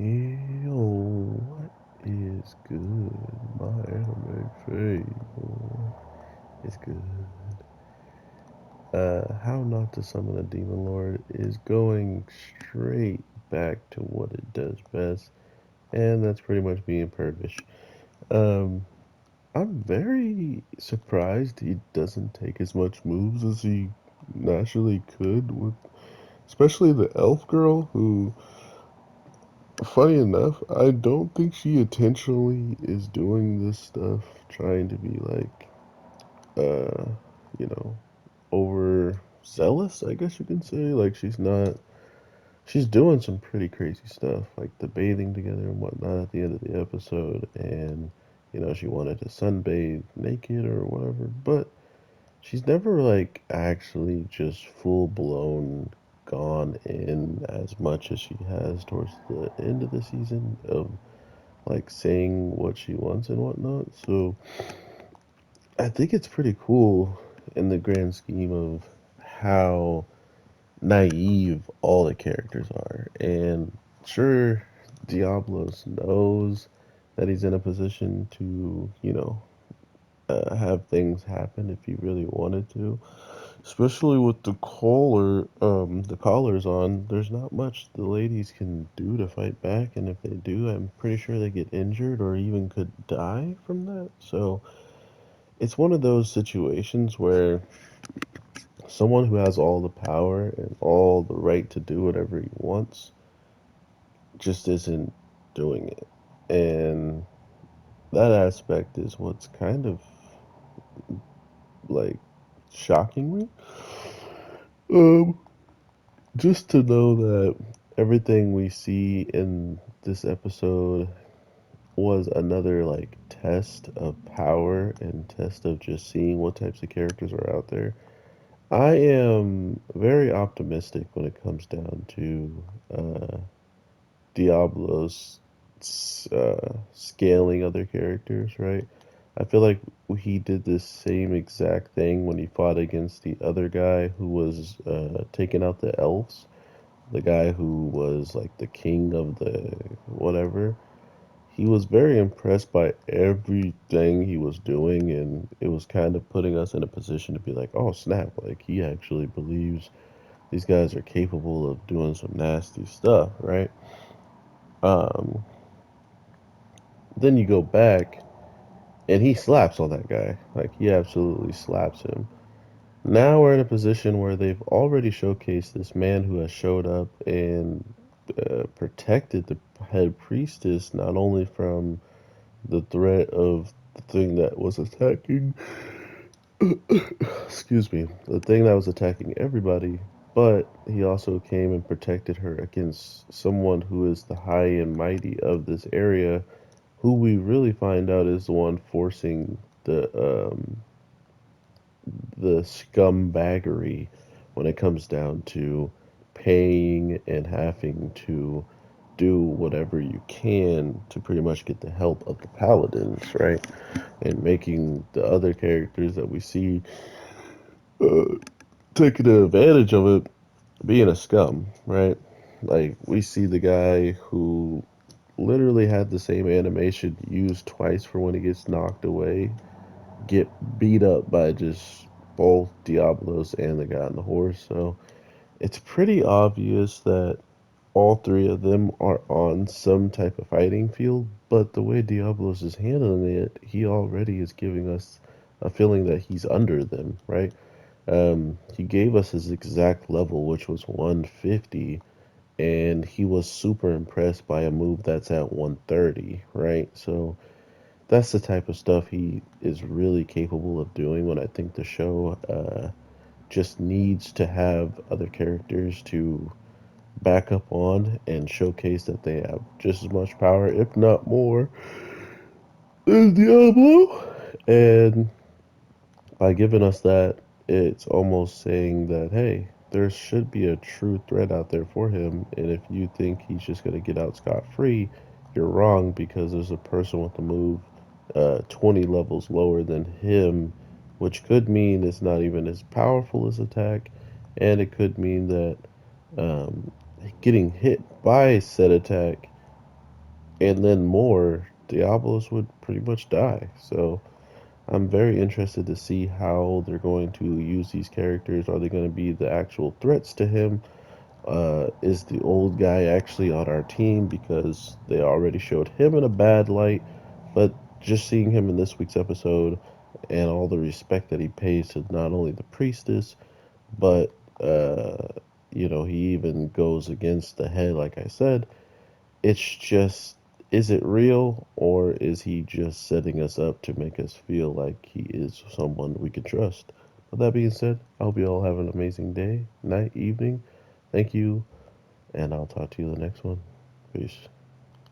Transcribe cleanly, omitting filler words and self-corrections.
Yo, what is good? My anime fave. It's good. How Not to Summon a Demon Lord is going straight back to what it does best, and that's pretty much being pervish. Um, I'm very surprised he doesn't take as much moves as he naturally could, with especially the elf girl who. Funny enough, I don't think she intentionally is doing this stuff, trying to be like, uh, you know, overzealous, I guess you can say. Like, she's not, she's doing some pretty crazy stuff, like the bathing together and whatnot at the end of the episode. And, she wanted to sunbathe naked or whatever, but she's never like actually just full blown gone in as much as she has towards the end of the season of like saying what she wants and whatnot. So I think it's pretty cool in the grand scheme of how naive all the characters are. And sure, Diablos knows that he's in a position to, have things happen if he really wanted to. Especially with the collars on, there's not much the ladies can do to fight back, and if they do, I'm pretty sure they get injured or even could die from that. So it's one of those situations where someone who has all the power and all the right to do whatever he wants just isn't doing it. And that aspect is what's kind of like shocking me. Um, just to know that everything we see in this episode was another like test of power and test of just seeing what types of characters are out there. I am very optimistic when it comes down to Diablo's scaling other characters, right? I feel like he did this same exact thing when he fought against the other guy who was taking out the elves, the guy who was like the king of the whatever. He was very impressed by everything he was doing, and it was kind of putting us in a position to be like, oh snap, like he actually believes these guys are capable of doing some nasty stuff, right? Um, then you go back, and he slaps on that guy. Like, he absolutely slaps him. Now we're in a position where they've already showcased this man who has showed up and protected the head priestess not only from the threat of the thing that was attacking, excuse me, the thing that was attacking everybody, but he also came and protected her against someone who is the high and mighty of this area, who we really find out is the one forcing the scumbaggery when it comes down to paying and having to do whatever you can to pretty much get the help of the paladins, right? And making the other characters that we see uh, taking advantage of it being a scum, right? Like, we see the guy who literally had the same animation used twice for when he gets knocked away get beat up by just both Diablos and the guy on the horse. So it's pretty obvious that all three of them are on some type of fighting field, but the way Diablos is handling it, he already is giving us a feeling that he's under them, right? He gave us his exact level, which was 150, and he was super impressed by a move that's at 130, right? So that's the type of stuff he is really capable of doing when I think the show just needs to have other characters to back up on and showcase that they have just as much power, if not more, than Diablo. And by giving us that, it's almost saying that, hey, there should be a true threat out there for him. And if you think he's just going to get out scot free, you're wrong because there's a person with a move 20 levels lower than him, which could mean it's not even as powerful as attack. And it could mean that um, getting hit by said attack and then more, Diabolos would pretty much die. So I'm very interested to see how they're going to use these characters. Are they going to be the actual threats to him? Is the old guy actually on our team? Because they already showed him in a bad light, but just seeing him in this week's episode and all the respect that he pays to not only the priestess, but he even goes against the head, like I said. It's just, is it real or is he just setting us up to make us feel like he is someone we can trust? With that being said, I hope you all have an amazing day, night, evening. Thank you, and I'll talk to you in the next one. Peace.